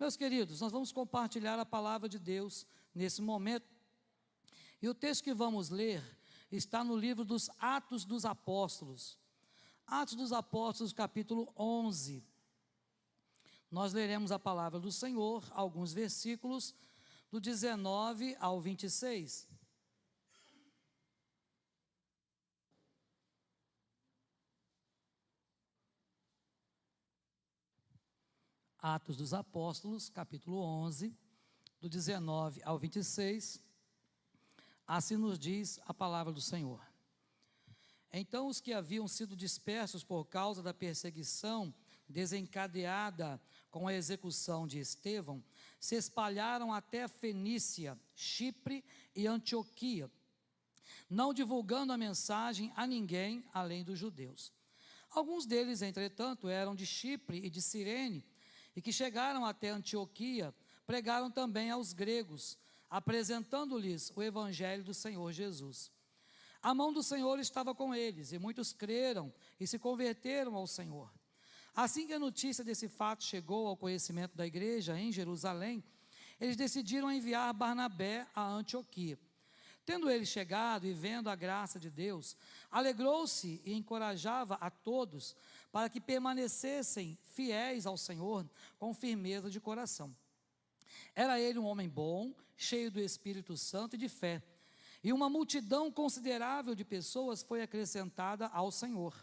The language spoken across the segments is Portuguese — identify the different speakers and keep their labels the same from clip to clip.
Speaker 1: Meus queridos, nós vamos compartilhar a palavra de Deus nesse momento. E o texto que vamos ler está no livro dos Atos dos Apóstolos. Atos dos Apóstolos, capítulo 11. Nós leremos a palavra do Senhor, alguns versículos, do 19 ao 26. Atos dos Apóstolos, capítulo 11, do 19 ao 26, assim nos diz a palavra do Senhor. Então os que haviam sido dispersos por causa da perseguição desencadeada com a execução de Estevão, se espalharam até a Fenícia, Chipre e Antioquia, não divulgando a mensagem a ninguém além dos judeus. Alguns deles, entretanto, eram de Chipre e de Cirene, e que chegaram até Antioquia, pregaram também aos gregos, apresentando-lhes o evangelho do Senhor Jesus. A mão do Senhor estava com eles, e muitos creram e se converteram ao Senhor. Assim que a notícia desse fato chegou ao conhecimento da igreja em Jerusalém, eles decidiram enviar Barnabé a Antioquia. Tendo ele chegado e vendo a graça de Deus, alegrou-se e encorajava a todos para que permanecessem fiéis ao Senhor com firmeza de coração. Era ele um homem bom, cheio do Espírito Santo e de fé, e uma multidão considerável de pessoas foi acrescentada ao Senhor.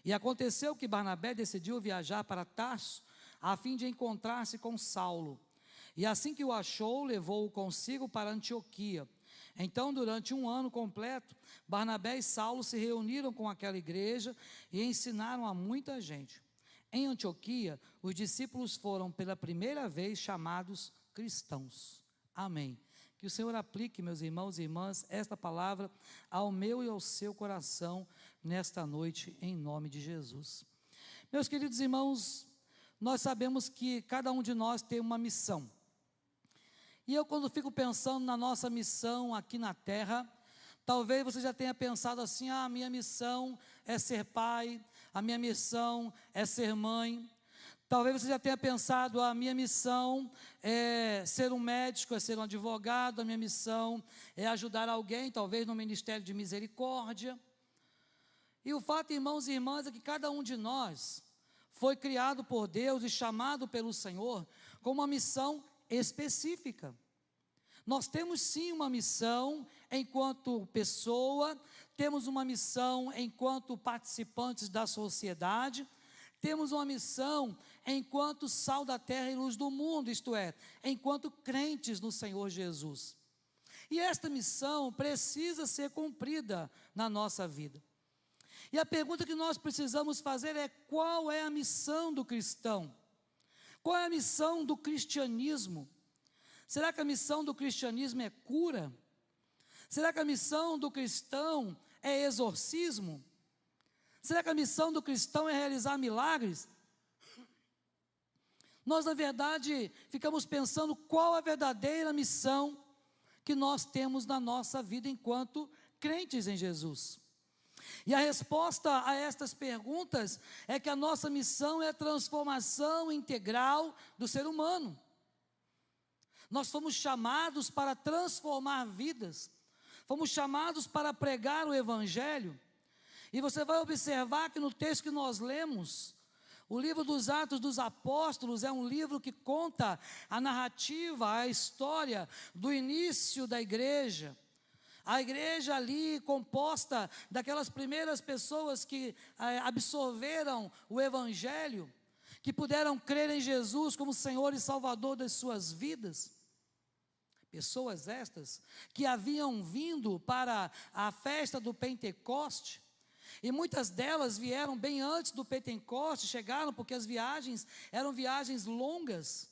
Speaker 1: E aconteceu que Barnabé decidiu viajar para Tarso, a fim de encontrar-se com Saulo. E assim que o achou, levou-o consigo para Antioquia. Então, durante 1 ano completo, Barnabé e Saulo se reuniram com aquela igreja e ensinaram a muita gente. Em Antioquia, os discípulos foram pela primeira vez chamados cristãos. Amém. Que o Senhor aplique, meus irmãos e irmãs, esta palavra ao meu e ao seu coração nesta noite, em nome de Jesus. Meus queridos irmãos, nós sabemos que cada um de nós tem uma missão. E eu, quando fico pensando na nossa missão aqui na terra, talvez você já tenha pensado assim: a minha missão é ser pai, a minha missão é ser mãe. Talvez você já tenha pensado: a minha missão é ser um médico, é ser um advogado, a minha missão é ajudar alguém, talvez no ministério de misericórdia. E o fato, irmãos e irmãs, é que cada um de nós foi criado por Deus e chamado pelo Senhor com uma missão específica. Nós temos sim uma missão enquanto pessoa, temos uma missão enquanto participantes da sociedade, temos uma missão enquanto sal da terra e luz do mundo, isto é, enquanto crentes no Senhor Jesus. E esta missão precisa ser cumprida na nossa vida. E a pergunta que nós precisamos fazer é: qual é a missão do cristão? Qual é a missão do cristianismo? Será que a missão do cristianismo é cura? Será que a missão do cristão é exorcismo? Será que a missão do cristão é realizar milagres? Nós, na verdade, ficamos pensando qual a verdadeira missão que nós temos na nossa vida enquanto crentes em Jesus. E a resposta a estas perguntas é que a nossa missão é a transformação integral do ser humano. Nós fomos chamados para transformar vidas, fomos chamados para pregar o Evangelho. E você vai observar que no texto que nós lemos, o livro dos Atos dos Apóstolos é um livro que conta a narrativa, a história do início da igreja. A igreja ali composta daquelas primeiras pessoas que absorveram o Evangelho, que puderam crer em Jesus como Senhor e Salvador das suas vidas. Pessoas estas que haviam vindo para a festa do Pentecoste, e muitas delas vieram bem antes do Pentecoste, chegaram porque as viagens eram viagens longas.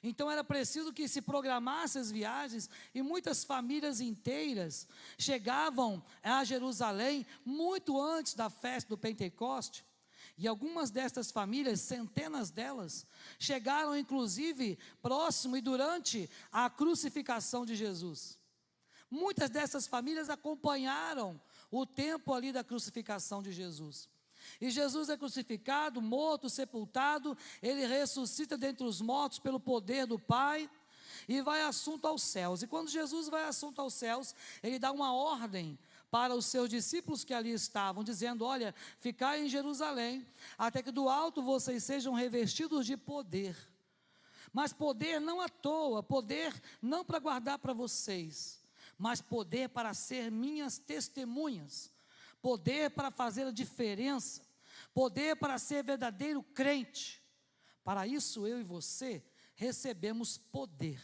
Speaker 1: Então era preciso que se programasse as viagens, e muitas famílias inteiras chegavam a Jerusalém muito antes da festa do Pentecoste. E algumas destas famílias, centenas delas, chegaram inclusive próximo e durante a crucificação de Jesus. Muitas dessas famílias acompanharam o tempo ali da crucificação de Jesus. E Jesus é crucificado, morto, sepultado, ele ressuscita dentre os mortos pelo poder do Pai e vai assunto aos céus. E quando Jesus vai assunto aos céus, ele dá uma ordem para os seus discípulos que ali estavam, dizendo: olha, ficai em Jerusalém, até que do alto vocês sejam revestidos de poder. Mas poder não à toa, poder não para guardar para vocês, mas poder para ser minhas testemunhas, poder para fazer a diferença, poder para ser verdadeiro crente. Para isso eu e você recebemos poder.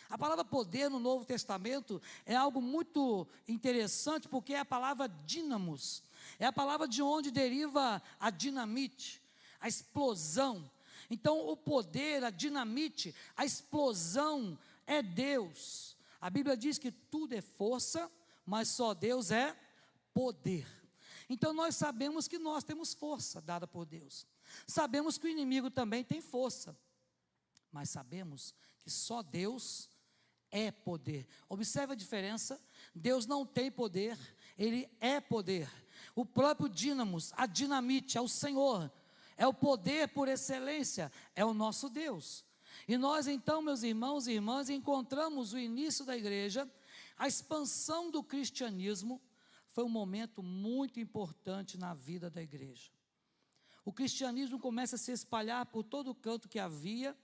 Speaker 1: A palavra poder no Novo Testamento é algo muito interessante, porque é a palavra dínamos, é a palavra de onde deriva a dinamite, a explosão. Então o poder, a dinamite, a explosão é Deus. A Bíblia diz que tudo é força, mas só Deus é poder. Então nós sabemos que nós temos força dada por Deus. Sabemos que o inimigo também tem força, mas sabemos que só Deus é poder. Observe a diferença. Deus não tem poder, Ele é poder. O próprio dínamos, a dinamite, é o Senhor, é o poder por excelência, é o nosso Deus. E nós então, meus irmãos e irmãs, encontramos o início da igreja, a expansão do cristianismo. Foi um momento muito importante na vida da igreja. O cristianismo começa a se espalhar por todo o canto que havia,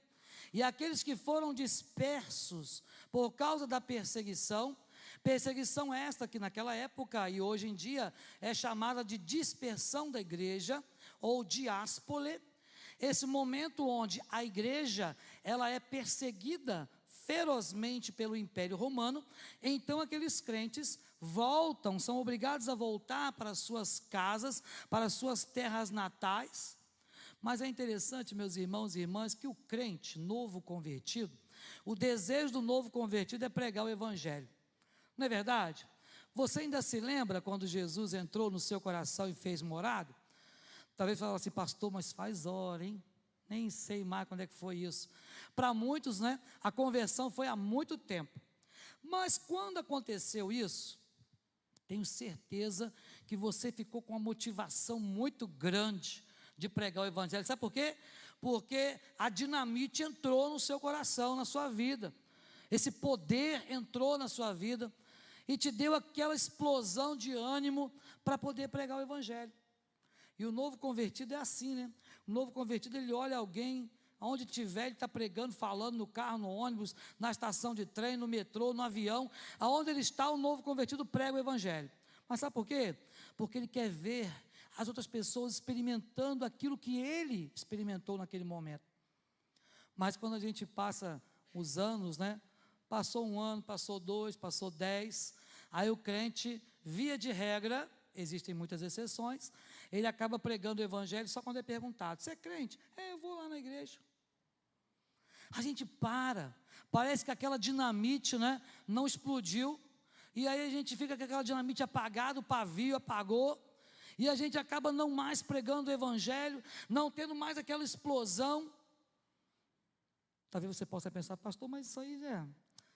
Speaker 1: e aqueles que foram dispersos por causa da perseguição esta que naquela época e hoje em dia é chamada de dispersão da igreja, ou diáspole, esse momento onde a igreja ela é perseguida ferozmente pelo Império Romano, então aqueles crentes voltam, são obrigados a voltar para as suas casas, para as suas terras natais. Mas é interessante, meus irmãos e irmãs, que o crente novo convertido, o desejo do novo convertido é pregar o evangelho. Não é verdade? Você ainda se lembra quando Jesus entrou no seu coração e fez morada? Talvez fale assim: pastor, mas faz hora, hein? Nem sei mais quando é que foi isso. Para muitos, né, a conversão foi há muito tempo. Mas quando aconteceu isso, tenho certeza que você ficou com uma motivação muito grande de pregar o evangelho. Sabe por quê? Porque a dinamite entrou no seu coração, na sua vida. Esse poder entrou na sua vida e te deu aquela explosão de ânimo para poder pregar o evangelho. E o novo convertido é assim, né? O novo convertido, ele olha alguém, aonde tiver, ele está pregando, falando no carro, no ônibus, na estação de trem, no metrô, no avião, aonde ele está, o novo convertido prega o evangelho. Mas sabe por quê? Porque ele quer ver as outras pessoas experimentando aquilo que ele experimentou naquele momento. Mas quando a gente passa os anos, né? Passou um ano, passou 2, passou 10, aí o crente, via de regra, existem muitas exceções, ele acaba pregando o evangelho só quando é perguntado: você é crente? Eu vou lá na igreja. A gente parece que aquela dinamite, né, não explodiu, e aí a gente fica com aquela dinamite apagada, o pavio apagou, e a gente acaba não mais pregando o evangelho, não tendo mais aquela explosão. Talvez você possa pensar: pastor, mas isso aí,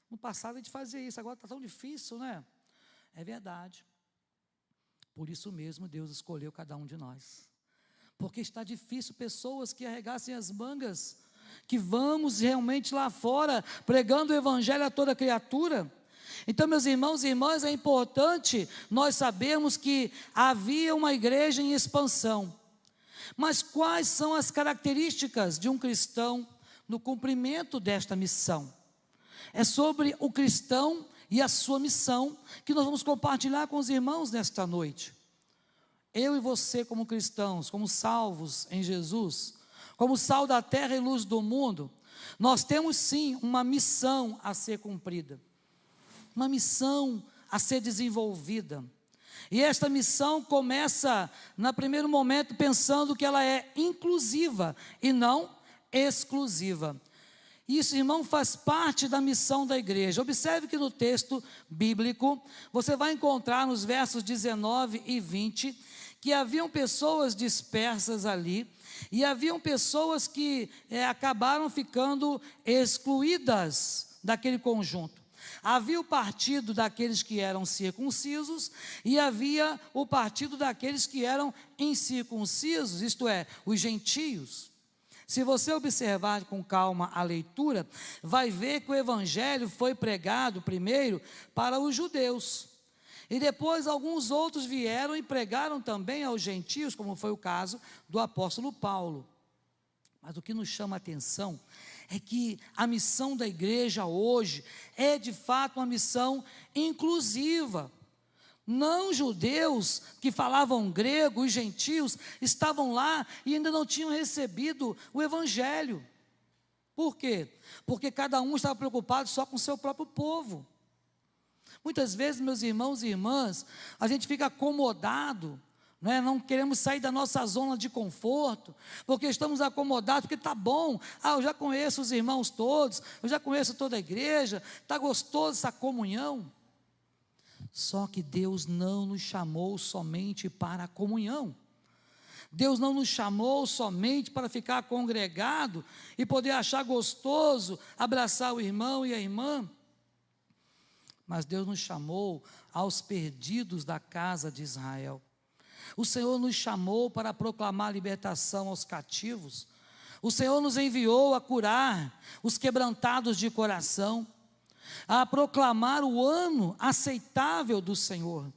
Speaker 1: no passado a gente fazia isso, agora está tão difícil, né? É verdade. Por isso mesmo Deus escolheu cada um de nós, porque está difícil pessoas que arregassem as mangas, que vamos realmente lá fora, pregando o evangelho a toda criatura. Então, meus irmãos e irmãs, é importante nós sabermos que havia uma igreja em expansão. Mas quais são as características de um cristão no cumprimento desta missão? É sobre o cristão e a sua missão que nós vamos compartilhar com os irmãos nesta noite. Eu e você, como cristãos, como salvos em Jesus, como sal da terra e luz do mundo, nós temos sim uma missão a ser cumprida, uma missão a ser desenvolvida. E esta missão começa, no primeiro momento, pensando que ela é inclusiva e não exclusiva. Isso, irmão, faz parte da missão da igreja. Observe que no texto bíblico, você vai encontrar nos versos 19 e 20, que haviam pessoas dispersas ali, e haviam pessoas que acabaram ficando excluídas daquele conjunto. Havia o partido daqueles que eram circuncisos e havia o partido daqueles que eram incircuncisos, isto é, os gentios. Se você observar com calma a leitura, vai ver que o evangelho foi pregado primeiro para os judeus. E depois alguns outros vieram e pregaram também aos gentios, como foi o caso do apóstolo Paulo. Mas o que nos chama a atenção é que a missão da igreja hoje é de fato uma missão inclusiva. Não judeus que falavam grego, os gentios estavam lá e ainda não tinham recebido o evangelho. Por quê? Porque cada um estava preocupado só com o seu próprio povo. Muitas vezes, meus irmãos e irmãs, a gente fica acomodado, não queremos sair da nossa zona de conforto, porque estamos acomodados, porque está bom, eu já conheço os irmãos todos, eu já conheço toda a igreja, está gostoso essa comunhão. Só que Deus não nos chamou somente para a comunhão. Deus não nos chamou somente para ficar congregado e poder achar gostoso abraçar o irmão e a irmã. Mas Deus nos chamou aos perdidos da casa de Israel. O Senhor nos chamou para proclamar libertação aos cativos. O Senhor nos enviou a curar os quebrantados de coração, a proclamar o ano aceitável do Senhor.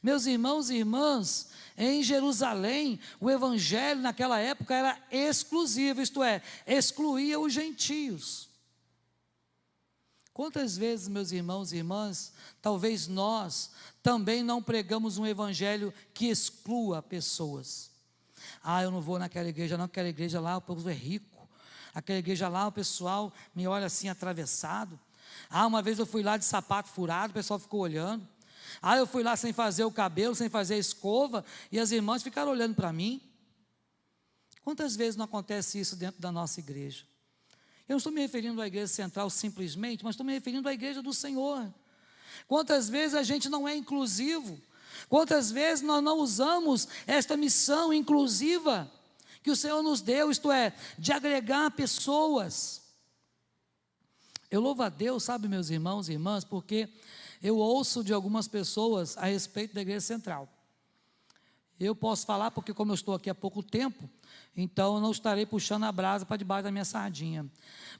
Speaker 1: Meus irmãos e irmãs, em Jerusalém, o evangelho naquela época era exclusivo, isto é, excluía os gentios. Quantas vezes, meus irmãos e irmãs, talvez nós também não pregamos um evangelho que exclua pessoas. Eu não vou naquela igreja não, aquela igreja lá o povo é rico, aquela igreja lá o pessoal me olha assim atravessado. Uma vez eu fui lá de sapato furado, o pessoal ficou olhando. Eu fui lá sem fazer o cabelo, sem fazer a escova, e as irmãs ficaram olhando para mim. Quantas vezes não acontece isso dentro da nossa igreja? Eu não estou me referindo à igreja central simplesmente, mas estou me referindo à igreja do Senhor. Quantas vezes a gente não é inclusivo? Quantas vezes nós não usamos esta missão inclusiva que o Senhor nos deu, isto é, de agregar pessoas? Eu louvo a Deus, sabe, meus irmãos e irmãs, porque eu ouço de algumas pessoas a respeito da igreja central. Eu posso falar porque como eu estou aqui há pouco tempo, então eu não estarei puxando a brasa para debaixo da minha sardinha.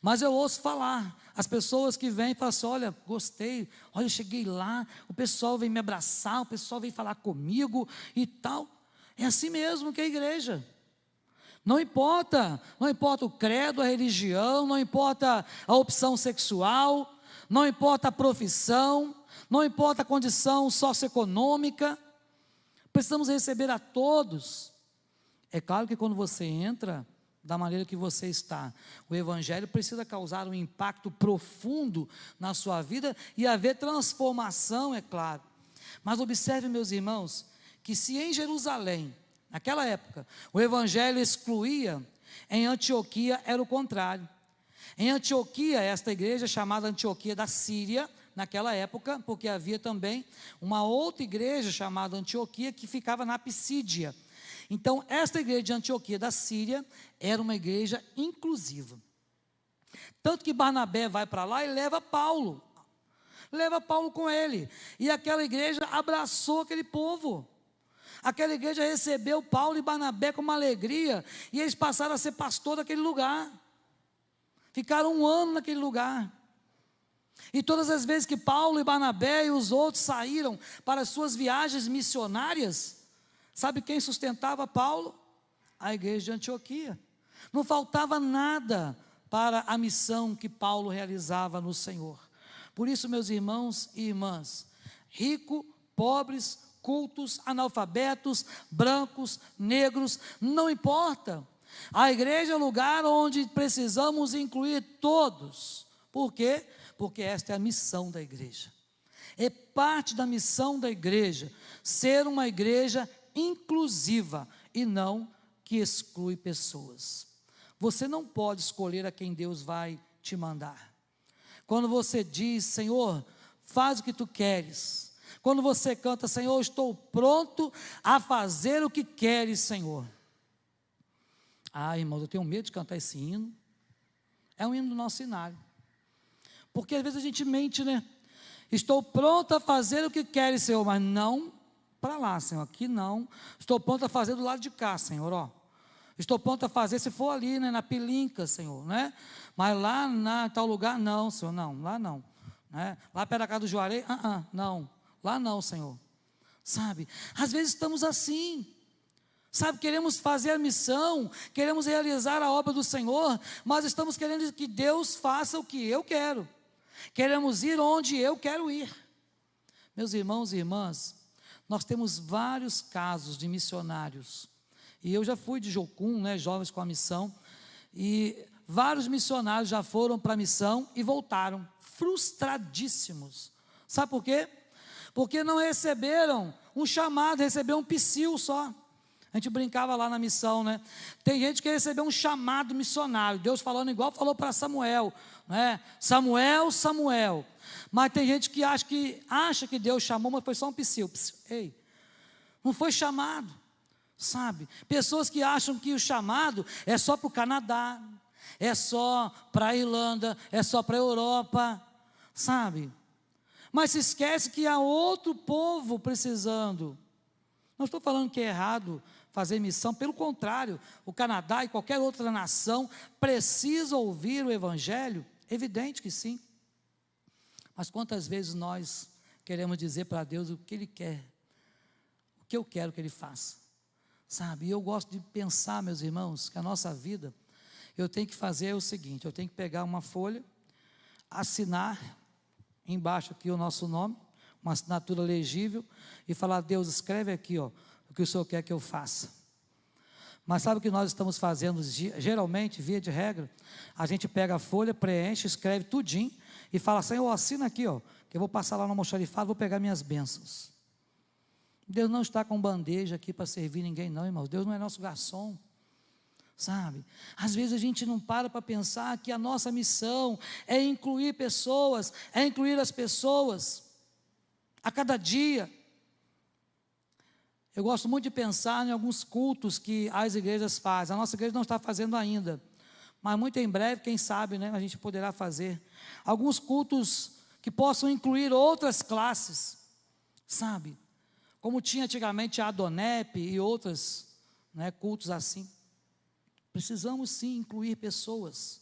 Speaker 1: Mas eu ouço falar, as pessoas que vêm e falam assim, olha, gostei, olha, eu cheguei lá, o pessoal vem me abraçar, o pessoal vem falar comigo e tal. É assim mesmo que é a igreja. Não importa o credo, a religião, não importa a opção sexual, não importa a profissão, não importa a condição socioeconômica, precisamos receber a todos. É claro que quando você entra, da maneira que você está, o evangelho precisa causar um impacto profundo na sua vida e haver transformação, é claro. Mas observe, meus irmãos, que se em Jerusalém, naquela época, o evangelho excluía, em Antioquia era o contrário. Em Antioquia, esta igreja chamada Antioquia da Síria, naquela época, porque havia também uma outra igreja chamada Antioquia que ficava na Pisídia. Então, esta igreja de Antioquia da Síria era uma igreja inclusiva. Tanto que Barnabé vai para lá e leva Paulo com ele. E aquela igreja abraçou aquele povo. Aquela igreja recebeu Paulo e Barnabé com uma alegria, e eles passaram a ser pastor daquele lugar. Ficaram 1 ano naquele lugar. E todas as vezes que Paulo e Barnabé e os outros saíram para as suas viagens missionárias, sabe quem sustentava Paulo? A igreja de Antioquia. Não faltava nada para a missão que Paulo realizava no Senhor. Por isso, meus irmãos e irmãs, ricos, pobres, cultos, analfabetos, brancos, negros, não importa. A igreja é o lugar onde precisamos incluir todos. Por quê? Porque esta é a missão da igreja. É parte da missão da igreja ser uma igreja inclusiva e não que exclui pessoas. Você não pode escolher a quem Deus vai te mandar. Quando você diz, Senhor, faz o que tu queres. Quando você canta, Senhor, estou pronto a fazer o que queres, Senhor. Irmãos, eu tenho medo de cantar esse hino. É um hino do nosso cenário. Porque às vezes a gente mente, né? Estou pronto a fazer o que queres, Senhor, mas não para lá, Senhor, aqui não. Estou pronto a fazer do lado de cá, Senhor, ó. Estou pronto a fazer se for ali, né, na Pilinca, Senhor, né? Mas lá na tal lugar, não, Senhor, não, lá não. Né? Lá perto da casa do Juarez, não, lá não, Senhor. Sabe, às vezes estamos assim. Sabe, queremos fazer a missão, queremos realizar a obra do Senhor, mas estamos querendo que Deus faça o que eu quero. Queremos ir onde eu quero ir. Meus irmãos e irmãs, nós temos vários casos de missionários. E eu já fui de Jocum, né, jovens com a missão, e vários missionários já foram para a missão e voltaram frustradíssimos. Sabe por quê? Porque não receberam um chamado, receberam um psil só. A gente brincava lá na missão, né? Tem gente que recebeu um chamado missionário, Deus falando igual falou para Samuel, né? Samuel, Samuel. Mas tem gente que acha que Deus chamou, mas foi só um psil. Ei, não foi chamado, sabe? Pessoas que acham que o chamado é só para o Canadá, é só para a Irlanda, é só para a Europa, sabe? Mas se esquece que há outro povo precisando. Não estou falando que é errado fazer missão, pelo contrário, o Canadá e qualquer outra nação precisa ouvir o Evangelho, evidente que sim. Mas quantas vezes nós queremos dizer para Deus o que Ele quer, o que eu quero que Ele faça, sabe? E eu gosto de pensar, meus irmãos, que a nossa vida, eu tenho que fazer o seguinte, eu tenho que pegar uma folha, assinar embaixo aqui o nosso nome, uma assinatura legível, e falar: Deus, escreve aqui, ó, o que o Senhor quer que eu faça. Mas sabe o que nós estamos fazendo geralmente, via de regra? A gente pega a folha, preenche, escreve tudinho, e fala: Senhor, assina aqui, ó, que eu vou passar lá no almoxarifado, vou pegar minhas bênçãos. Deus não está com bandeja aqui para servir ninguém não, irmãos. Deus não é nosso garçom, sabe? Às vezes a gente não para pensar que a nossa missão é incluir pessoas, é incluir as pessoas a cada dia. Eu gosto muito de pensar em alguns cultos que as igrejas fazem. A nossa igreja não está fazendo ainda, mas muito em breve, quem sabe, né, a gente poderá fazer alguns cultos que possam incluir outras classes, sabe? Como tinha antigamente a Adonep e outros, né, cultos assim. Precisamos sim incluir pessoas.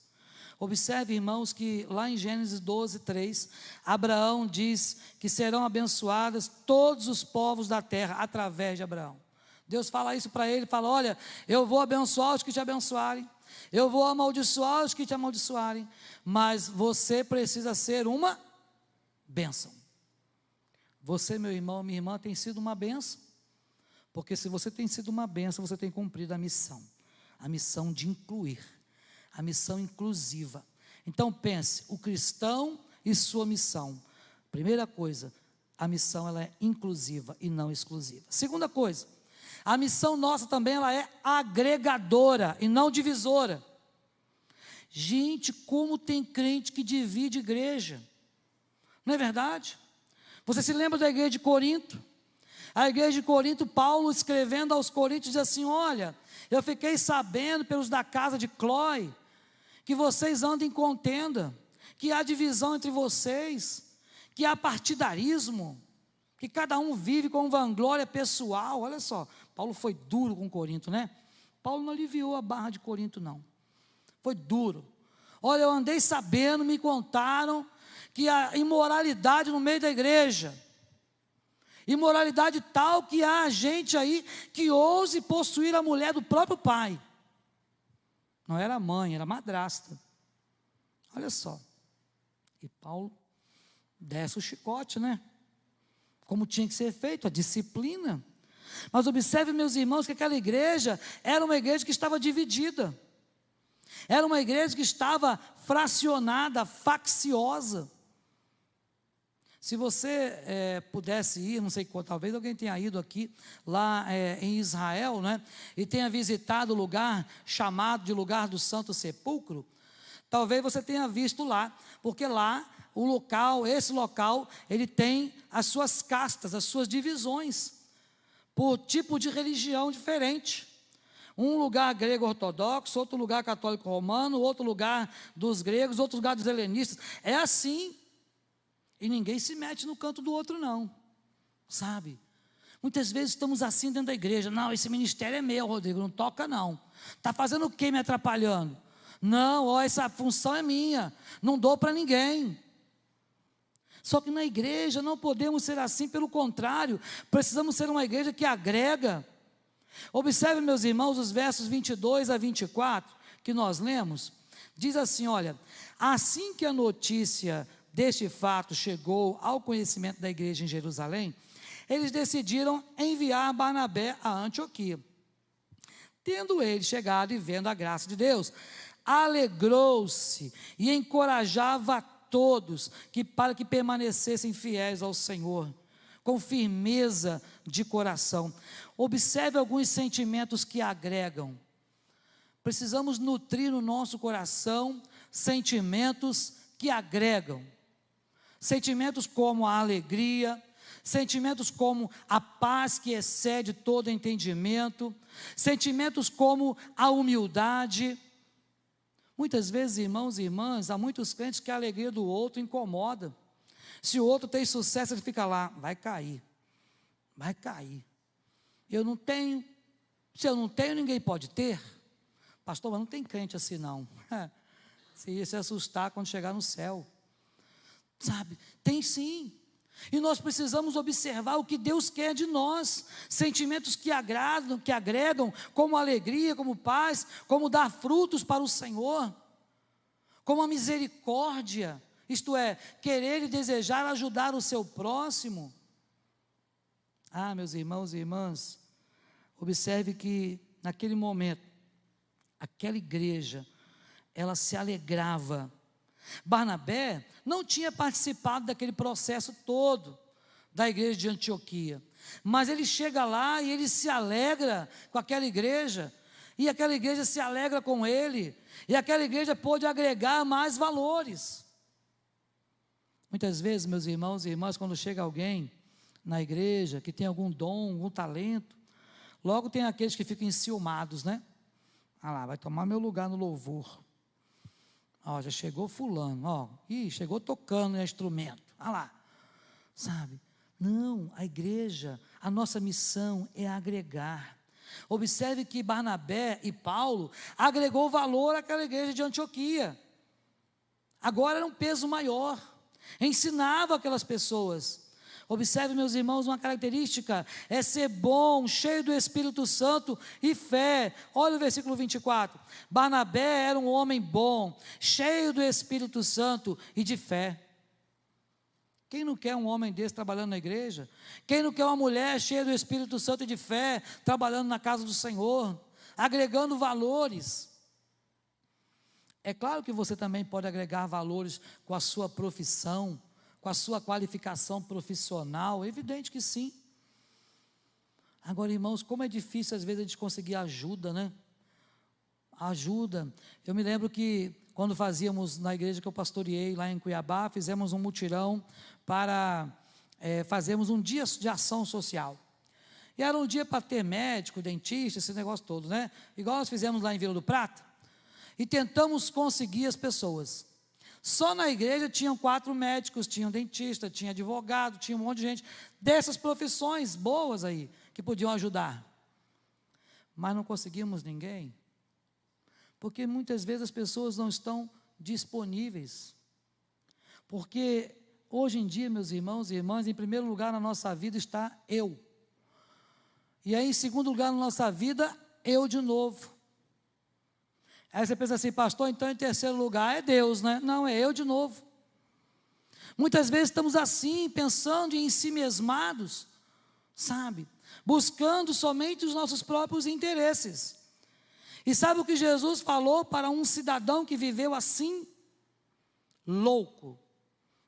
Speaker 1: Observe, irmãos, que lá em Gênesis 12, 3, Abraão diz que serão abençoados todos os povos da terra através de Abraão. Deus fala isso para ele, fala: olha, eu vou abençoar os que te abençoarem, eu vou amaldiçoar os que te amaldiçoarem, mas você precisa ser uma bênção. Você, meu irmão, minha irmã, tem sido uma bênção, porque se você tem sido uma bênção, você tem cumprido a missão de incluir, a missão inclusiva. Então pense, o cristão e sua missão. Primeira coisa, a missão ela é inclusiva e não exclusiva. Segunda coisa, a missão nossa também ela é agregadora e não divisora. Gente, como tem crente que divide igreja, não é verdade? Você se lembra da igreja de Corinto? A igreja de Corinto, Paulo escrevendo aos Coríntios diz assim: olha, eu fiquei sabendo pelos da casa de Cloé que vocês andam em contenda, que há divisão entre vocês, que há partidarismo, que cada um vive com vanglória pessoal. Olha só, Paulo foi duro com Corinto, né? Paulo não aliviou a barra de Corinto, não. Foi duro. Olha, eu andei sabendo, me contaram que há imoralidade no meio da igreja. Imoralidade tal que há gente aí que ouse possuir a mulher do próprio pai. Não era mãe, era madrasta. Olha só. E Paulo desce o chicote, né? Como tinha que ser feito, a disciplina. Mas observe, meus irmãos, que aquela igreja era uma igreja que estava dividida. Era uma igreja que estava fracionada, facciosa. Se você pudesse ir, não sei qual, talvez alguém tenha ido aqui, lá em Israel, né, e tenha visitado o lugar chamado de lugar do Santo Sepulcro, talvez você tenha visto lá, porque lá, esse local, ele tem as suas castas, as suas divisões, por tipo de religião diferente. Um lugar grego ortodoxo, outro lugar católico romano, outro lugar dos gregos, outro lugar dos helenistas. É assim. E ninguém se mete no canto do outro, não. Sabe? Muitas vezes estamos assim dentro da igreja. Não, esse ministério é meu, Rodrigo, não toca não. Está fazendo o quê me atrapalhando? Não, ó, essa função é minha, não dou para ninguém. Só que na igreja não podemos ser assim, pelo contrário, precisamos ser uma igreja que agrega. Observe, meus irmãos, os versos 22 a 24, que nós lemos, diz assim, olha, assim que a notícia deste fato chegou ao conhecimento da igreja em Jerusalém, eles decidiram enviar Barnabé a Antioquia. Tendo ele chegado e vendo a graça de Deus, alegrou-se e encorajava a todos para que permanecessem fiéis ao Senhor, com firmeza de coração. Observe alguns sentimentos que agregam. Precisamos nutrir no nosso coração sentimentos que agregam. Sentimentos como a alegria, sentimentos como a paz que excede todo entendimento, sentimentos como a humildade. Muitas vezes, irmãos e irmãs, há muitos crentes que a alegria do outro incomoda. Se o outro tem sucesso, ele fica lá, vai cair. Eu não tenho, se eu não tenho, ninguém pode ter. Pastor, mas não tem crente assim não. Se ia se assustar quando chegar no céu. Sabe, tem sim. E nós precisamos observar o que Deus quer de nós, sentimentos que agregam, como alegria, como paz, como dar frutos para o Senhor, como a misericórdia, isto é, querer e desejar ajudar o seu próximo. Ah, meus irmãos e irmãs, observe que naquele momento, aquela igreja, ela se alegrava. Barnabé não tinha participado daquele processo todo da igreja de Antioquia, mas ele chega lá e ele se alegra com aquela igreja, e aquela igreja se alegra com ele, e aquela igreja pôde agregar mais valores. Muitas vezes, meus irmãos e irmãs, quando chega alguém na igreja que tem algum dom, algum talento, logo tem aqueles que ficam enciumados, né? Ah lá, vai tomar meu lugar no louvor. Ó, já chegou fulano, ó, chegou tocando instrumento, olha lá, sabe? Não, a igreja, a nossa missão é agregar. Observe que Barnabé e Paulo agregou valor àquela igreja de Antioquia. Agora era um peso maior, ensinava aquelas pessoas. Observe, meus irmãos, uma característica é ser bom, cheio do Espírito Santo e fé. Olha o versículo 24. Barnabé era um homem bom, cheio do Espírito Santo e de fé. Quem não quer um homem desse trabalhando na igreja? Quem não quer uma mulher cheia do Espírito Santo e de fé, trabalhando na casa do Senhor, agregando valores? É claro que você também pode agregar valores com a sua profissão, com a sua qualificação profissional, evidente que sim. Agora, irmãos, como é difícil às vezes a gente conseguir ajuda, né? Ajuda. Eu me lembro que quando fazíamos na igreja que eu pastoreei lá em Cuiabá, fizemos um mutirão para fazermos um dia de ação social. E era um dia para ter médico, dentista, esse negócio todo, né? Igual nós fizemos lá em Vila do Prata. E tentamos conseguir as pessoas. Só na igreja tinham 4 médicos, tinha um dentista, tinha advogado, tinha um monte de gente dessas profissões boas aí, que podiam ajudar. Mas não conseguimos ninguém, porque muitas vezes as pessoas não estão disponíveis. Porque hoje em dia, meus irmãos e irmãs, em primeiro lugar na nossa vida está eu. E aí, em segundo lugar na nossa vida, eu de novo. Aí você pensa assim, pastor, então em terceiro lugar é Deus, né? Não, é eu de novo. Muitas vezes estamos assim, pensando em si mesmados, sabe? Buscando somente os nossos próprios interesses. E sabe o que Jesus falou para um cidadão que viveu assim? Louco.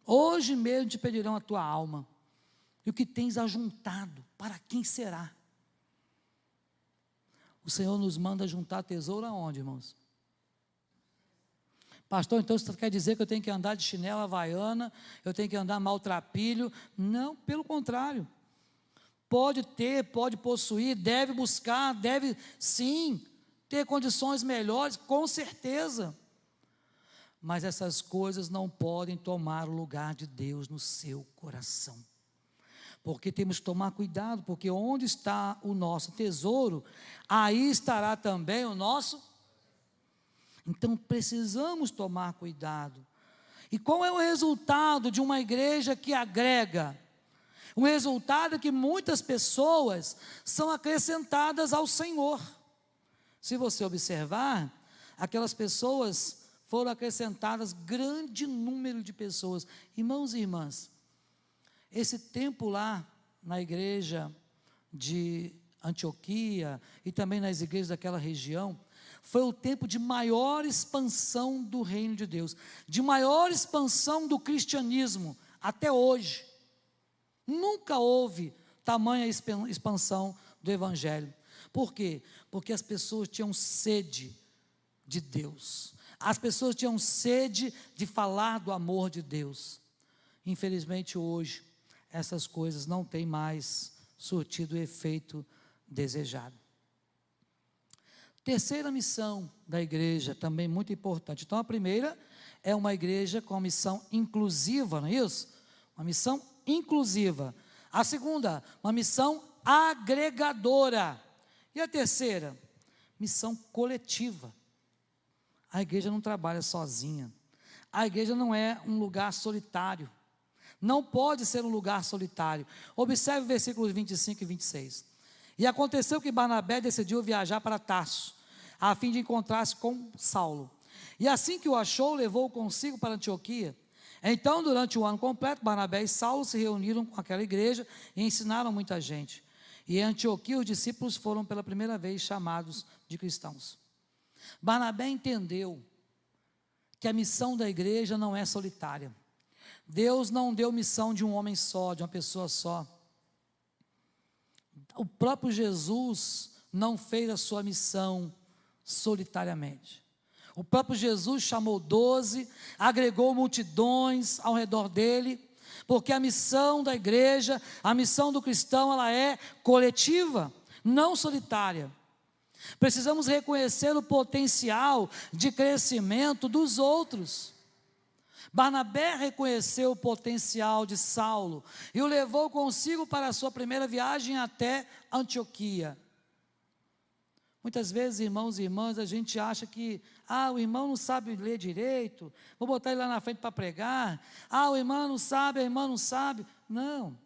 Speaker 1: Hoje mesmo te pedirão a tua alma. E o que tens ajuntado, para quem será? O Senhor nos manda juntar tesouro aonde, irmãos? Pastor, então isso quer dizer que eu tenho que andar de chinela havaiana, eu tenho que andar maltrapilho? Não, pelo contrário. Pode ter, pode possuir, deve buscar, deve sim, ter condições melhores, com certeza. Mas essas coisas não podem tomar o lugar de Deus no seu coração. Porque temos que tomar cuidado, porque onde está o nosso tesouro, aí estará também o nosso. Então precisamos tomar cuidado. E qual é o resultado de uma igreja que agrega? O resultado é que muitas pessoas são acrescentadas ao Senhor. Se você observar, aquelas pessoas foram acrescentadas, grande número de pessoas. Irmãos e irmãs, esse tempo lá na igreja de Antioquia e também nas igrejas daquela região, foi o tempo de maior expansão do reino de Deus, de maior expansão do cristianismo até hoje. Nunca houve tamanha expansão do evangelho. Por quê? Porque as pessoas tinham sede de Deus. As pessoas tinham sede de falar do amor de Deus. Infelizmente hoje, essas coisas não têm mais surtido o efeito desejado. Terceira missão da igreja, também muito importante. Então a primeira é uma igreja com missão inclusiva, não é isso? Uma missão inclusiva. A segunda, uma missão agregadora. E a terceira, missão coletiva. A igreja não trabalha sozinha. A igreja não é um lugar solitário. Não pode ser um lugar solitário. Observe o versículos 25 e 26. E aconteceu que Barnabé decidiu viajar para Tarso, a fim de encontrar-se com Saulo. E assim que o achou, levou-o consigo para Antioquia. Então, durante o ano completo, Barnabé e Saulo se reuniram com aquela igreja e ensinaram muita gente. E em Antioquia, os discípulos foram pela primeira vez chamados de cristãos. Barnabé entendeu que a missão da igreja não é solitária. Deus não deu missão de um homem só, de uma pessoa só. O próprio Jesus não fez a sua missão solitariamente. O próprio Jesus chamou 12, agregou multidões ao redor dele, porque a missão da igreja, a missão do cristão, ela é coletiva, não solitária. Precisamos reconhecer o potencial de crescimento dos outros. Barnabé reconheceu o potencial de Saulo e o levou consigo para a sua primeira viagem até Antioquia. Muitas vezes, irmãos e irmãs, a gente acha que, o irmão não sabe ler direito, vou botar ele lá na frente para pregar, o irmão não sabe, a irmã não sabe. Não,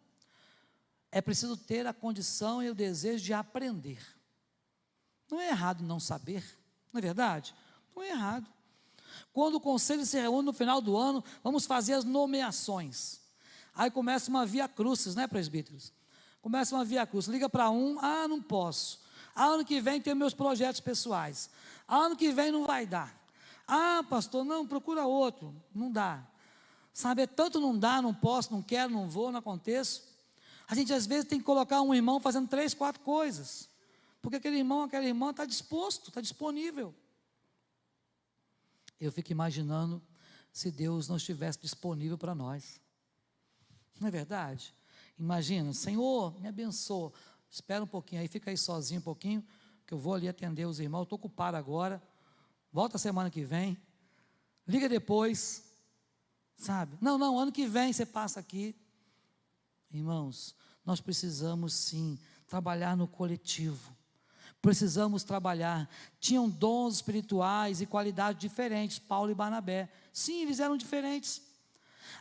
Speaker 1: é preciso ter a condição e o desejo de aprender. Não é errado não saber, não é verdade? Não é errado. Quando o conselho se reúne no final do ano, vamos fazer as nomeações. Aí começa uma via crucis, né, presbíteros? Começa uma via crucis, liga para um, não posso. Ano que vem tem meus projetos pessoais. Ano que vem não vai dar. Pastor, não, procura outro. Não dá. Sabe, é tanto não dá, não posso, não quero, não vou, não aconteço. A gente às vezes tem que colocar um irmão fazendo 3, 4 coisas. Porque aquele irmão, aquela irmã está disposto, está disponível. Eu fico imaginando se Deus não estivesse disponível para nós. Não é verdade? Imagina, Senhor, me abençoa. Espera um pouquinho aí, fica aí sozinho um pouquinho, que eu vou ali atender os irmãos, estou ocupado agora. Volta semana que vem. Liga depois. Sabe? Não, ano que vem você passa aqui. Irmãos, nós precisamos sim trabalhar no coletivo. Precisamos trabalhar. Tinham dons espirituais e qualidades diferentes, Paulo e Barnabé. Sim, eles eram diferentes.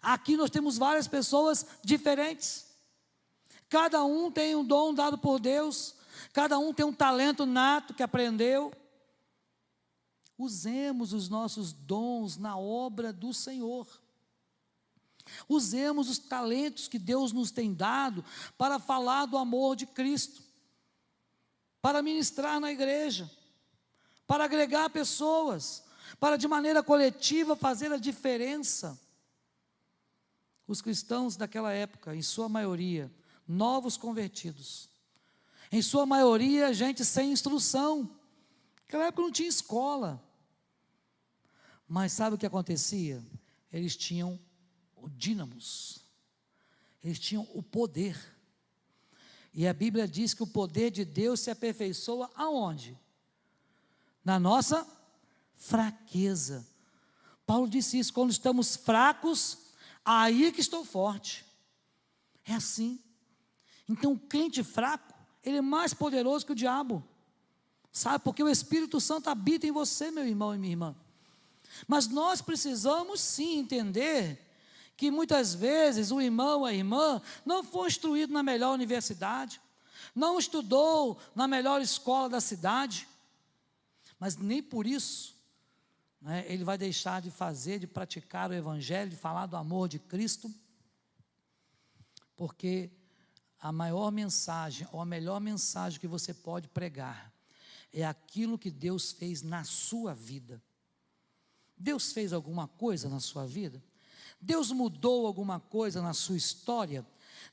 Speaker 1: Aqui nós temos várias pessoas diferentes. Cada um tem um dom dado por Deus. Cada um tem um talento nato que aprendeu. Usemos os nossos dons na obra do Senhor. Usemos os talentos que Deus nos tem dado para falar do amor de Cristo, para ministrar na igreja, para agregar pessoas, para de maneira coletiva fazer a diferença. Os cristãos daquela época, em sua maioria, novos convertidos, em sua maioria gente sem instrução, naquela época não tinha escola, mas sabe o que acontecia? Eles tinham o dínamos, eles tinham o poder. E a Bíblia diz que o poder de Deus se aperfeiçoa aonde? na nossa fraqueza. Paulo disse isso: quando estamos fracos, aí que estou forte. É assim. Então, o crente fraco, ele é mais poderoso que o diabo. Sabe, porque o Espírito Santo habita em você, meu irmão e minha irmã. Mas nós precisamos sim entender que muitas vezes o irmão ou a irmã não foi instruído na melhor universidade, não estudou na melhor escola da cidade, mas nem por isso, né, ele vai deixar de fazer, de praticar o Evangelho, de falar do amor de Cristo, porque a maior mensagem, ou a melhor mensagem que você pode pregar, é aquilo que Deus fez na sua vida. Deus fez alguma coisa na sua vida? Deus mudou alguma coisa na sua história?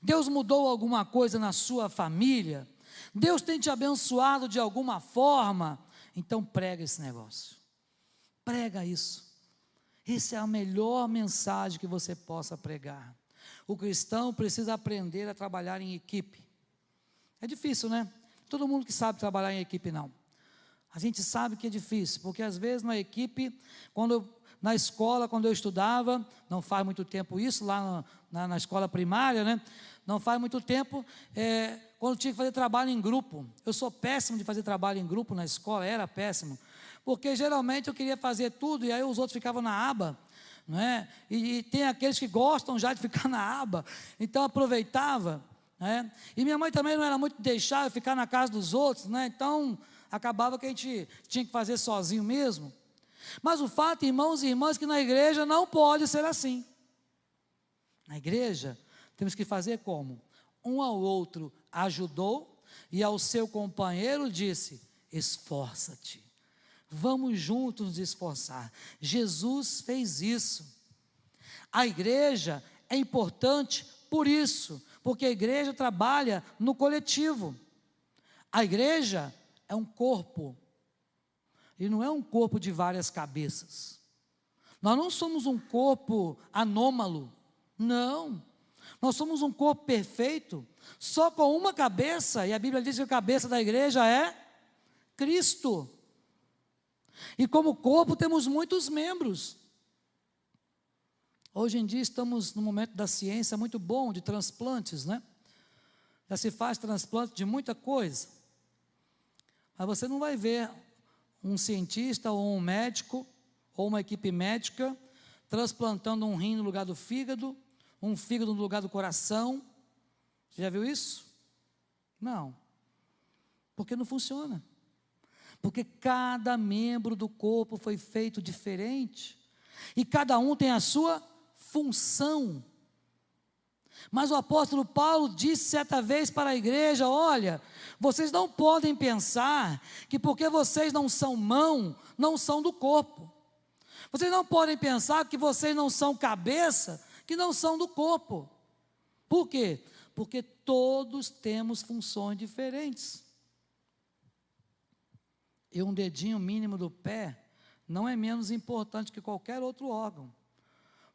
Speaker 1: Deus mudou alguma coisa na sua família? Deus tem te abençoado de alguma forma? Então prega esse negócio, prega isso. Essa é a melhor mensagem que você possa pregar. O cristão precisa aprender a trabalhar em equipe. É difícil, né? Todo mundo que sabe trabalhar em equipe não. A gente sabe que é difícil, porque às vezes na equipe, na escola, quando eu estudava, não faz muito tempo isso, lá na escola primária, né? Não faz muito tempo, quando tinha que fazer trabalho em grupo. Eu sou péssimo de fazer trabalho em grupo na escola, era péssimo, porque geralmente eu queria fazer tudo, e aí os outros ficavam na aba, né? E tem aqueles que gostam já de ficar na aba, então aproveitava, né? E minha mãe também não era muito de deixar eu ficar na casa dos outros, né? Então acabava que a gente tinha que fazer sozinho mesmo. Mas o fato, irmãos e irmãs, que na igreja não pode ser assim. Na igreja temos que fazer como? Um ao outro ajudou, e ao seu companheiro disse: esforça-te, vamos juntos nos esforçar. Jesus fez isso. A igreja é importante por isso, porque a igreja trabalha no coletivo. A igreja é um corpo, e não é um corpo de várias cabeças. Nós não somos um corpo anômalo, não. Nós somos um corpo perfeito, só com uma cabeça, e a Bíblia diz que a cabeça da igreja é Cristo. E como corpo temos muitos membros. Hoje em dia estamos no momento da ciência muito bom, de transplantes, né? Já se faz transplante de muita coisa. Mas você não vai ver um cientista ou um médico, ou uma equipe médica, transplantando um rim no lugar do fígado, um fígado no lugar do coração. Você já viu isso? Não. Porque não funciona. Porque cada membro do corpo foi feito diferente, e cada um tem a sua função. Mas o apóstolo Paulo disse certa vez para a igreja: olha, vocês não podem pensar que porque vocês não são mão, não são do corpo. Vocês não podem pensar que vocês não são cabeça, que não são do corpo. Por quê? Porque todos temos funções diferentes. E um dedinho mínimo do pé não é menos importante que qualquer outro órgão,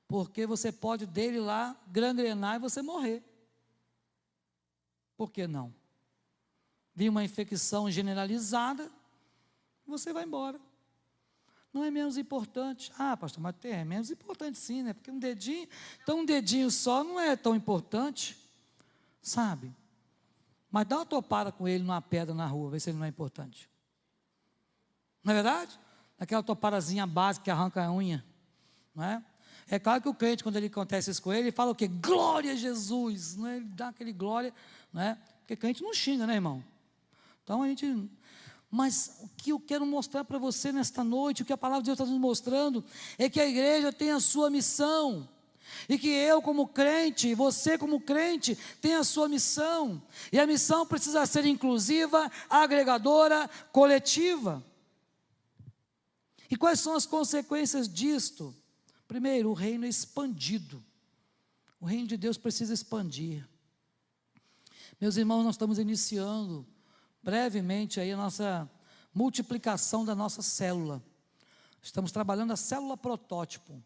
Speaker 1: porque você pode dele lá gangrenar e você morrer. Por que não? Vir uma infecção generalizada, você vai embora. Não é menos importante. Ah, pastor, mas é menos importante sim, né? Porque um dedinho, então um dedinho só não é tão importante, sabe? Mas dá uma topada com ele numa pedra na rua, vê se ele não é importante. Não é verdade? Aquela topadazinha básica que arranca a unha, não é? É claro que o crente, quando ele acontece isso com ele fala o quê? Glória a Jesus, não é? Ele dá aquele glória, não é? Porque crente não xinga, né, irmão? Então a gente... Mas o que eu quero mostrar para você nesta noite, o que a palavra de Deus está nos mostrando, é que a igreja tem a sua missão, e que eu como crente, você como crente, tem a sua missão, e a missão precisa ser inclusiva, agregadora, coletiva. E quais são as consequências disto? Primeiro, o reino é expandido. O reino de Deus precisa expandir. Meus irmãos, nós estamos iniciando brevemente aí a nossa multiplicação da nossa célula. Estamos trabalhando a célula protótipo.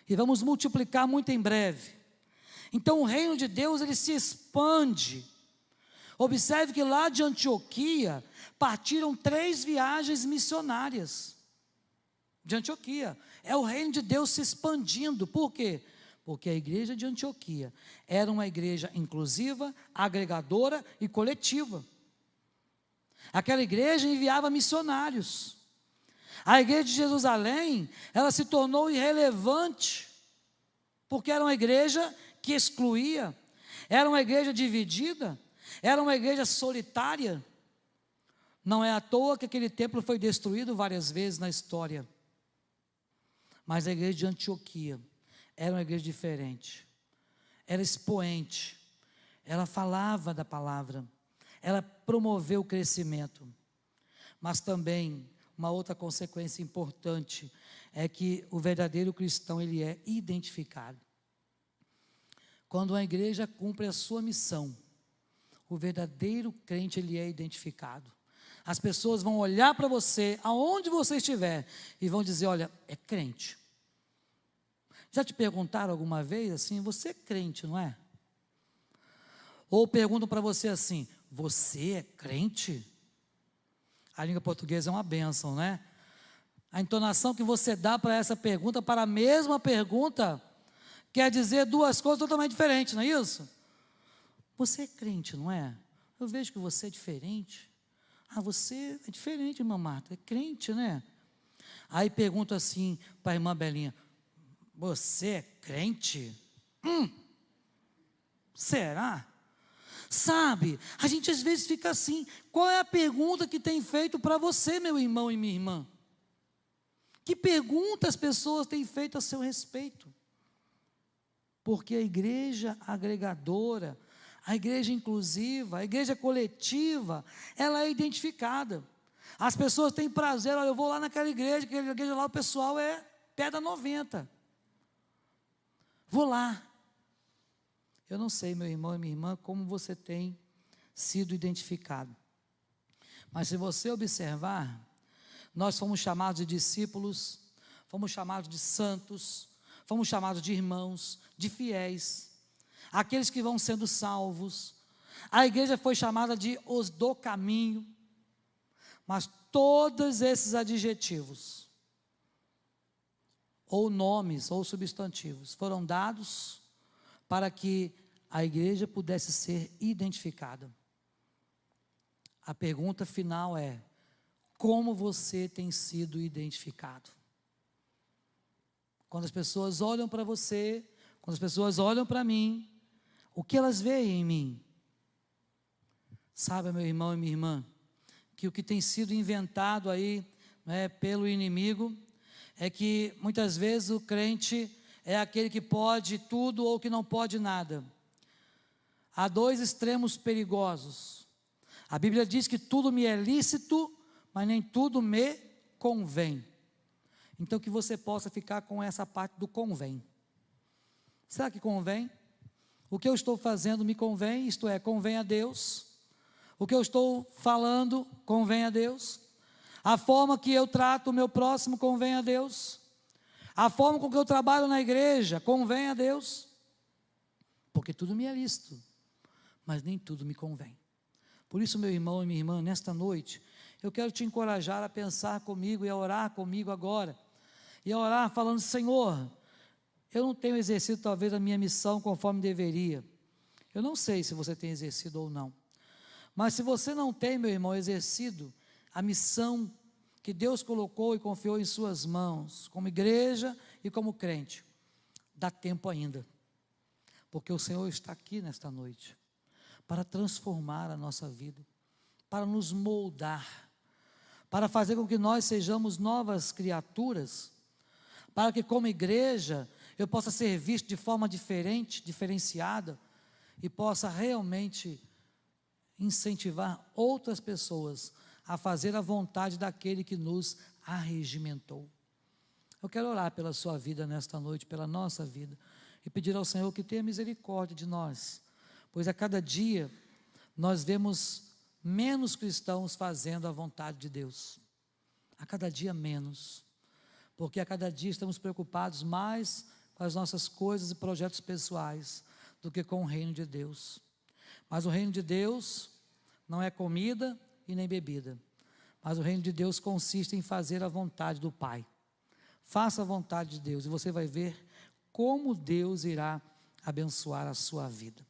Speaker 1: E vamos multiplicar muito em breve. Então o reino de Deus, ele se expande. Observe que lá de Antioquia partiram 3 viagens missionárias. De Antioquia. É o reino de Deus se expandindo. Por quê? Porque a igreja de Antioquia era uma igreja inclusiva, agregadora e coletiva. Aquela igreja enviava missionários. A igreja de Jerusalém, ela se tornou irrelevante, porque era uma igreja que excluía, era uma igreja dividida, era uma igreja solitária. Não é à toa que aquele templo foi destruído várias vezes na história. Mas a igreja de Antioquia era uma igreja diferente, era expoente, ela falava da palavra, ela promoveu o crescimento. Mas também, uma outra consequência importante, é que o verdadeiro cristão, ele é identificado. Quando a igreja cumpre a sua missão, o verdadeiro crente, ele é identificado. As pessoas vão olhar para você, aonde você estiver, e vão dizer, olha, é crente. Já te perguntaram alguma vez assim, você é crente, não é? Ou perguntam para você assim, você é crente? A língua portuguesa é uma bênção, né? A entonação que você dá para essa pergunta, para a mesma pergunta, quer dizer 2 coisas totalmente diferentes, não é isso? Você é crente, não é? Eu vejo que você é diferente. Ah, você é diferente, irmã Marta, é crente, né? Aí pergunto assim para a irmã Belinha, você é crente? Será? Sabe, a gente às vezes fica assim, qual é a pergunta que tem feito para você, meu irmão e minha irmã? Que pergunta as pessoas têm feito a seu respeito? Porque a igreja agregadora, a igreja inclusiva, a igreja coletiva, ela é identificada. As pessoas têm prazer, olha, eu vou lá naquela igreja, aquela igreja lá o pessoal é pedra 90. Vou lá. Eu não sei, meu irmão e minha irmã, como você tem sido identificado. Mas se você observar, nós fomos chamados de discípulos, fomos chamados de santos, fomos chamados de irmãos, de fiéis, aqueles que vão sendo salvos. A igreja foi chamada de os do caminho. Mas todos esses adjetivos, ou nomes, ou substantivos, foram dados para que a igreja pudesse ser identificada. A pergunta final é, como você tem sido identificado? Quando as pessoas olham para você, quando as pessoas olham para mim, o que elas veem em mim? Sabe, meu irmão e minha irmã, que o que tem sido inventado aí, né, pelo inimigo, é que muitas vezes o crente é aquele que pode tudo ou que não pode nada. Há 2 extremos perigosos. A Bíblia diz que tudo me é lícito, mas nem tudo me convém. Então que você possa ficar com essa parte do convém. Será que convém? O que eu estou fazendo me convém, isto é, convém a Deus. O que eu estou falando convém a Deus. A forma que eu trato o meu próximo convém a Deus. A forma com que eu trabalho na igreja convém a Deus. Porque tudo me é lícito, mas nem tudo me convém. Por isso, meu irmão e minha irmã, nesta noite, eu quero te encorajar a pensar comigo e a orar comigo agora. E a orar falando, Senhor, eu não tenho exercido talvez a minha missão conforme deveria. Eu não sei se você tem exercido ou não. Mas se você não tem, meu irmão, exercido a missão que Deus colocou e confiou em suas mãos, como igreja e como crente, dá tempo ainda. Porque o Senhor está aqui nesta noite para transformar a nossa vida, para nos moldar, para fazer com que nós sejamos novas criaturas, para que como igreja eu possa ser visto de forma diferente, diferenciada, e possa realmente incentivar outras pessoas a fazer a vontade daquele que nos arregimentou. Eu quero orar pela sua vida nesta noite, pela nossa vida, e pedir ao Senhor que tenha misericórdia de nós, pois a cada dia nós vemos menos cristãos fazendo a vontade de Deus, a cada dia menos, porque a cada dia estamos preocupados mais com as nossas coisas e projetos pessoais do que com o reino de Deus. Mas o reino de Deus não é comida e nem bebida, mas o reino de Deus consiste em fazer a vontade do Pai. Faça a vontade de Deus e você vai ver como Deus irá abençoar a sua vida.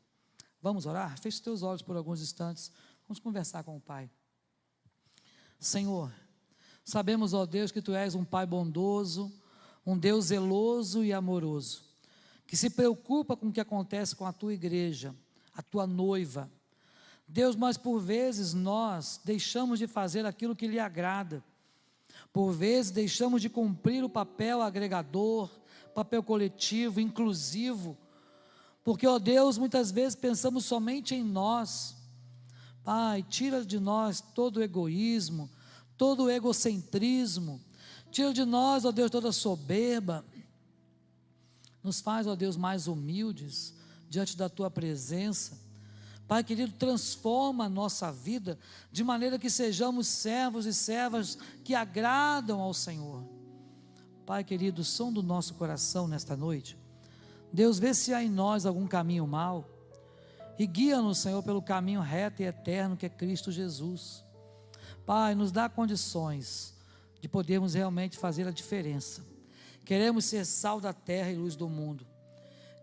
Speaker 1: Vamos orar? Feche os teus olhos por alguns instantes. Vamos conversar com o Pai. Senhor, sabemos, ó Deus, que Tu és um Pai bondoso, um Deus zeloso e amoroso, que se preocupa com o que acontece com a Tua igreja, a Tua noiva. Deus, mas por vezes nós deixamos de fazer aquilo que lhe agrada. Por vezes deixamos de cumprir o papel agregador, papel coletivo, inclusivo, porque, ó Deus, muitas vezes pensamos somente em nós. Pai, tira de nós todo o egoísmo, todo o egocentrismo, tira de nós, ó Deus, toda a soberba, nos faz, ó Deus, mais humildes diante da Tua presença. Pai querido, transforma a nossa vida de maneira que sejamos servos e servas que agradam ao Senhor. Pai querido, som do nosso coração nesta noite. Deus, vê se há em nós algum caminho mau e guia-nos, Senhor, pelo caminho reto e eterno que é Cristo Jesus. Pai, nos dá condições de podermos realmente fazer a diferença. Queremos ser sal da terra e luz do mundo.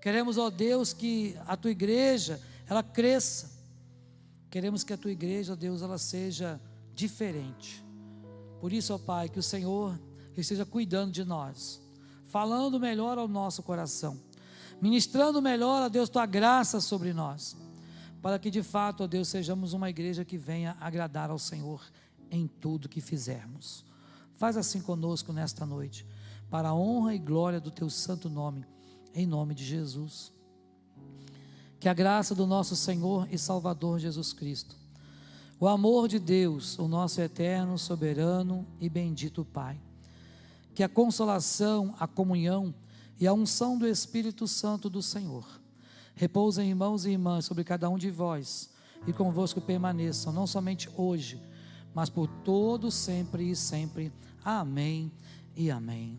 Speaker 1: Queremos, ó Deus, que a Tua igreja, ela cresça. Queremos que a Tua igreja, ó Deus, ela seja diferente. Por isso, ó Pai, que o Senhor esteja cuidando de nós, falando melhor ao nosso coração, ministrando melhor, ó Deus, Tua graça sobre nós, para que de fato, ó Deus, sejamos uma igreja que venha agradar ao Senhor em tudo que fizermos. Faz assim conosco nesta noite, para a honra e glória do Teu santo nome, em nome de Jesus. Que a graça do nosso Senhor e Salvador Jesus Cristo, o amor de Deus, o nosso eterno, soberano e bendito Pai, que a consolação, a comunhão e a unção do Espírito Santo do Senhor repousem, irmãos e irmãs, sobre cada um de vós e convosco permaneçam, não somente hoje, mas por todo sempre e sempre. Amém e amém.